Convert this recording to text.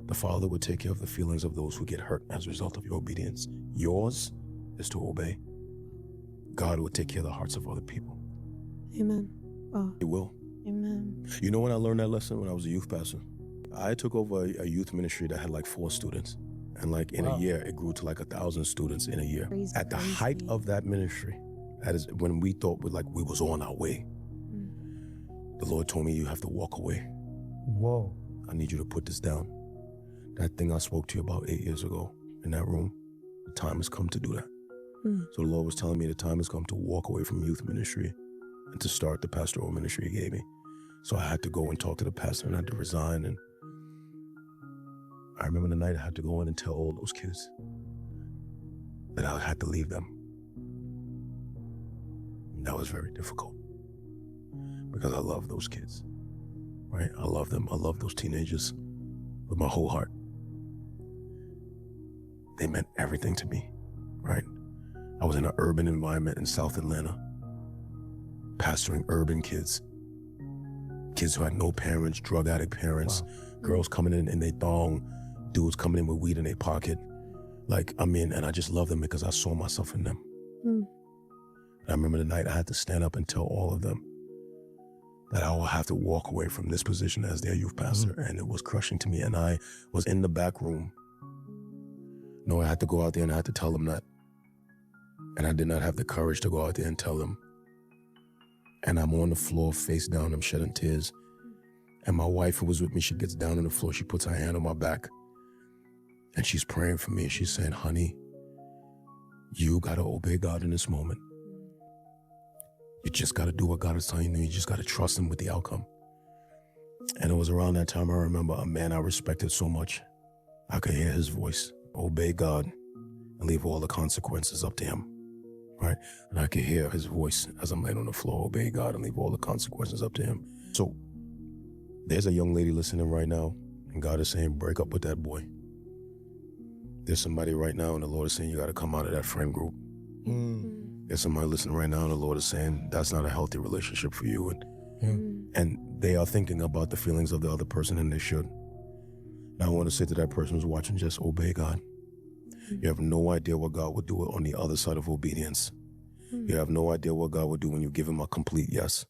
The Father would take care of the feelings of those who get hurt as a result of your obedience. Yours is to obey. God will take care of the hearts of other people. Amen. Wow. He will. Amen. You know when I learned that lesson? When I was a youth pastor. I took over a youth ministry that had like 4 students. And like in a year, it grew to like 1,000 students in a year. Crazy, At the height of that ministry, that is when we thought we was on our way. The Lord told me, you have to walk away. Whoa. I need you to put this down. That thing I spoke to you about 8 years ago in that room, the time has come to do that. So the Lord was telling me the time has come to walk away from youth ministry and to start the pastoral ministry He gave me. So I had to go and talk to the pastor and I had to resign. And I remember the night I had to go in and tell all those kids that I had to leave them. And that was very difficult because I love those kids, right? I love them. I love those teenagers with my whole heart. They meant everything to me, right? I was in an urban environment in South Atlanta, pastoring urban kids who had no parents, drug addict parents, girls coming in their thong, dudes coming in with weed in their pocket. And I just love them because I saw myself in them. And I remember the night I had to stand up and tell all of them that I will have to walk away from this position as their youth pastor. And it was crushing to me. And I was in the back room. No, I had to go out there and I had to tell them that. And I did not have the courage to go out there and tell them. And I'm on the floor, face down, I'm shedding tears. And my wife who was with me, she gets down on the floor, she puts her hand on my back. And she's praying for me. She's saying, honey, you gotta obey God in this moment. You just gotta do what God is telling you. You just gotta trust Him with the outcome. And it was around that time I remember a man I respected so much. I could hear his voice. Obey God and leave all the consequences up to Him, right? And I could hear his voice as I'm laying on the floor. Obey God and leave all the consequences up to Him. So there's a young lady listening right now, and God is saying, break up with that boy. There's somebody right now, and the Lord is saying, you got to come out of that friend group. There's somebody listening right now, and the Lord is saying, that's not a healthy relationship for you. And they are thinking about the feelings of the other person, and they should. Now I want to say to that person who's watching, just obey God. You have no idea what God will do on the other side of obedience. You have no idea what God will do when you give Him a complete yes.